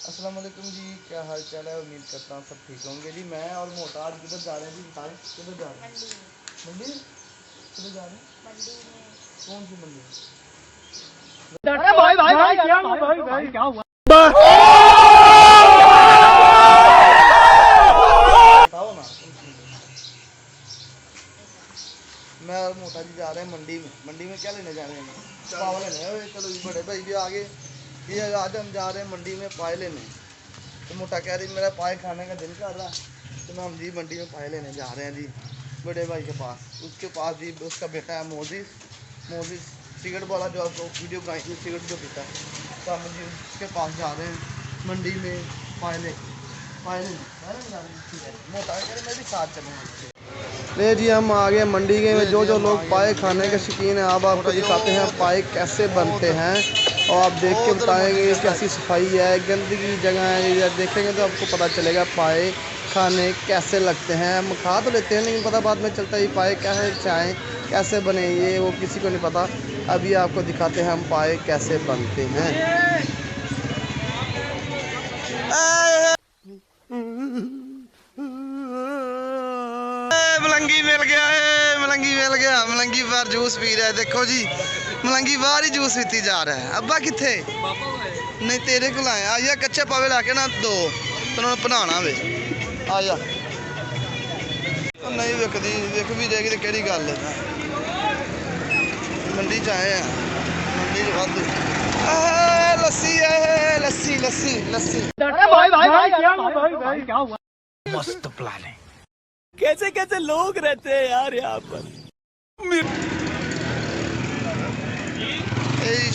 अस्सलाम वालेकुम जी, क्या हाल चाल है। उम्मीद करता हूँ सब ठीक होंगे जी। मैं और मोटा आज किधर जा रहे हैं जी, बताएं किधर जा रहे हैं। मंडी किधर जा रहे हैं? मंडी में। कौन सी मंडी? अरे भाई भाई भाई क्या हुआ? भाई भाई क्या हुआ? बताओ ना। मैं और मोटा जी जा रहे हैं मंडी में। मंडी में क्या लेने जा रहे हैं? पाव लेने। चलो जी, बड़े भाई भी आगे। ये आज हम जा रहे हैं मंडी में पाए लेने। तो मोटा कह रही मेरा पाए खाने का दिल कर रहा है, तो हम जी मंडी में पाए लेने जा रहे हैं जी बड़े भाई के पास। उसके पास जी उसका बेटा है मोजिस सिगरेट वाला, जो आपको वीडियो बनाई थी सिगरेट जो पीता है। तो हम जी उसके पास जा रहे हैं मंडी में पाए लेने जा रहे हैं। ठीक है, मोटा कह रहे मैं भी साथ चलूँगा। ले जी हम आ गए मंडी के में। जो लोग पाए खाने के शौकीन हैं, अब आपको दिखाते हैं पाए कैसे बनते हैं और आप देख के बताएंगे कैसी सफाई है, गंदगी जगह है। देखेंगे तो आपको पता चलेगा पाए खाने कैसे लगते हैं। हम खा तो लेते हैं लेकिन पता बाद में चलता है पाए कैसे चाहें कैसे बने, ये वो किसी को नहीं पता। अभी आपको दिखाते हैं हम पाए कैसे बनते हैं। मलंगी मिल गया है, मलंगी मिल गया। मलंगी बाहर जूस पी रहा है, देखो जी मलंगी बाहर ही जूस पीती जा रहा है। अब्बा किथे? नहीं तेरे को लाया आ जा, कच्चे पावे लाके ना दो तो बनाना वे आ जा। नहीं विकदी, विक भी जाएगी तो केड़ी गल है। मंडी च आए हैं, मंडी च वाधू लस्सी है, लस्सी लस्सी लस्सी। अरे भाई भाई भाई क्या हुआ? भाई भाई क्या हुआ? मस्त प्लान है। कैसे कैसे लोग रहते हैं यार यहाँ पर।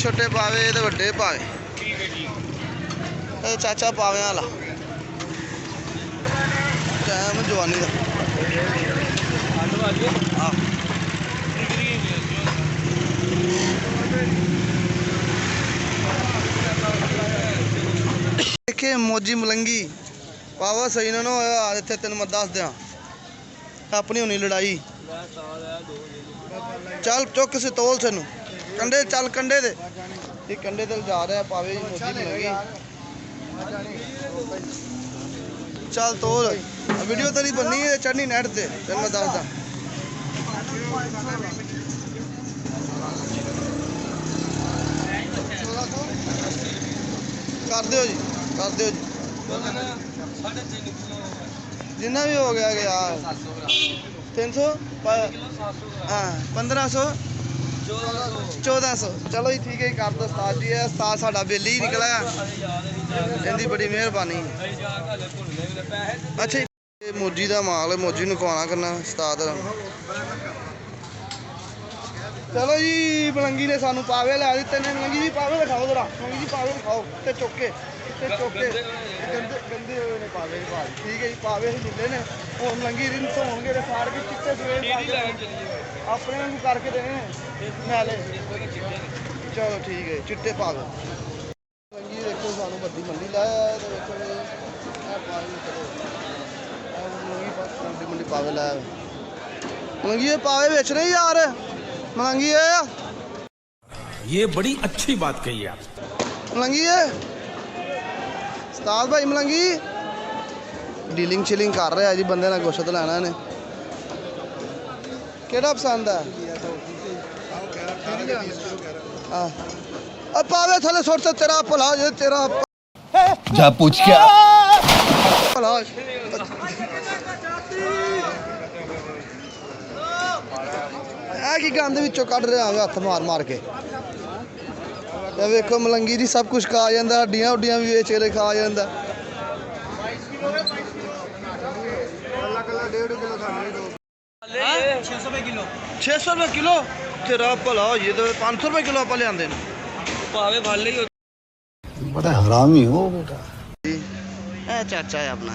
छोटे पावे ते वड्डे पावे। चाचा पावे वाला टाइम जवानी का। देखिए मोजी मलंगी पावा सही ना होया इत्थे। तेन मैं दस दियां अपनी होनी लड़ाई। चल चुक से तोल तेन कंडे, चल कंडे दे। ये कंडे ते जा रहा है पावे मोजी मलंगी। चल तोल, वीडियो तेरी बननी है चढ़नी नेट ते, तेन मैं दसदा। कर दो जी, कर दो जी, जिन्ना भी हो गया यार। 300 हाँ 1500 1400 चलो जी ठीक है, कर दो उस्ताद जी। है उस्ताद साडा बेली ही निकला है, इनकी बड़ी मेहरबानी। अच्छा ये मोजी का माल है, मोजी नूं खवाना करना उस्ताद। चलो जी मलंगी ने सानू पावे ला दिते ने। मलंगी जी पावे दिखाओ जरा, मलंगी जी पावे दिखाओ ते चौके गंदे गंदे हुए ने पावे भाई। ठीक है जी पावे ही मिले ने। और मलंगी दिन धोणगे फाड़ के चिट्टे सवेरे अपने वांगू करके देने मैले। चलो ठीक है चिट्टे पा दो। मलंगी देखो सानू बड़ी मंडी लाया है, देखो मंडी मंडी पावे लाया। मलंगी ये पावे बेच रहे यार, मलंगी है। ये बड़ी अच्छी बात कही आप। मलंगी है उस्ताद भाई, मलंगी डीलिंग शिलिंग कर रहा है जी बंदे ने गोश्त लेना ने। केड़ा पसंद है? अब पावे थले सुट तेरा भला जे तेरा जा पूछ क्या भला। की गंद विचों कढ़ रहा है हथ मार मार के। वेखो मलंगी जी सब कुछ खा जाता, हड्डियां हुड्डियां भी बेच के खा जाता। 600 रुपये किलो तेरा भला हो ये तो 500 रुपये किलो आप लिया पावे भाले ही। बड़ा हरामी हो बेटा। चाचा है अपना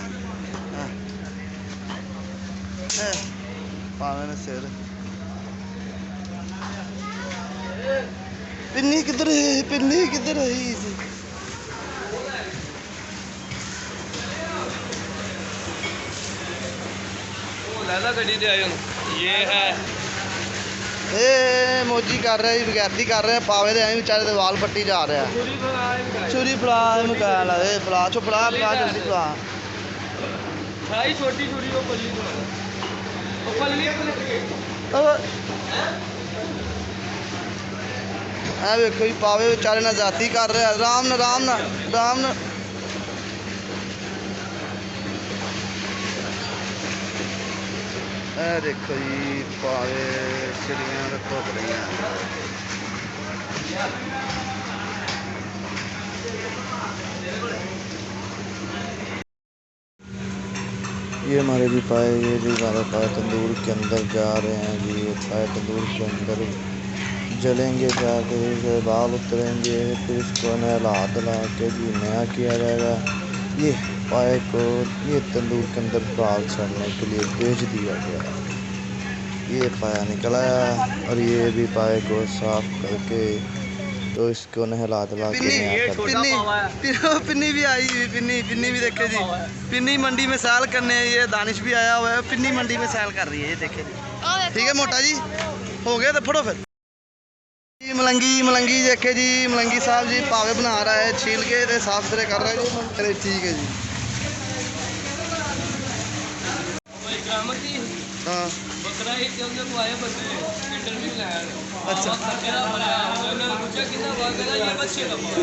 पावे ने सिर। पिन्नी किधर है, पिन्नी किधर है? लैला गड्डी ते आए ये है ਇਹ ਮੋਜੀ ਕਰ ਰਿਹਾ ਜੀ, ਬਗੈਰਤੀ ਕਰ ਰਿਹਾ, ਪਾਵੇ ਦੇ ਐਵੇਂ ਵਿਚਾਰੇ ਦੇ ਵਾਲ ਪੱਟੀ ਜਾ ਰਿਹਾ। ਛੁਰੀ ਫੜਾ ਇਹਨੂੰ ਕਹਿ ਲਾ, ਇਹ ਫੜਾ ਚੋ, ਫੜਾ ਜਲਦੀ ਫੜਾ। भाई छोटी छुरी वो पल्ली को वो पल्ली ਇਹ ਵੇਖੋ ਜੀ, ਪਾਵੇ ਵਿਚਾਰੇ ਨਾਲ ਜਾਤੀ ਕਰ ਰਿਹਾ। ਆਰਾਮ ਨਾਲ ਆਰਾਮ ਨਾਲ ਆਰਾਮ ਨਾਲ। ਇਹ ਦੇਖੋ ਜੀ, ਪਾਵੇ ਚਿੜੀਆਂ ਦਾ ਧੁੱਪ ਰਹੀਆਂ। ये हमारे भी पाए, ये भी हमारे पाए तंदूर के अंदर जा रहे हैं जी। ये पाए तंदूर के अंदर जलेंगे, जाके इसके बाल उतरेंगे, फिर इसको नहला धुला के जी नया किया जाएगा। ये पाए को ये तंदूर के अंदर बाल सड़ने के लिए बेच दिया गया। ये पाया निकल आया और ये भी पाए को साफ करके तो इसको नहला धुला के पिन्नी भी आई हुई, पिन्नी भी देखे जी। पिन्नी मंडी में सैल करने, ये दानिश भी आया हुआ है, पिन्नी मंडी में सैल कर रही है, ये देखे जी। ठीक है मोटा जी, हो गया तो फटो फिर। मलंगी देखे जी, मलंगी साहब जी पावे बना रहा है, छील के ते साफ सुथरे कर रहा है जी। अरे ठीक है जी। हाँ बकरा ही क्योंकि वो आए बकरे इंटरव्यू लाया। अच्छा मेरा भरा मैंने पूछा कितना भाग गया, ये बच्चे का भाग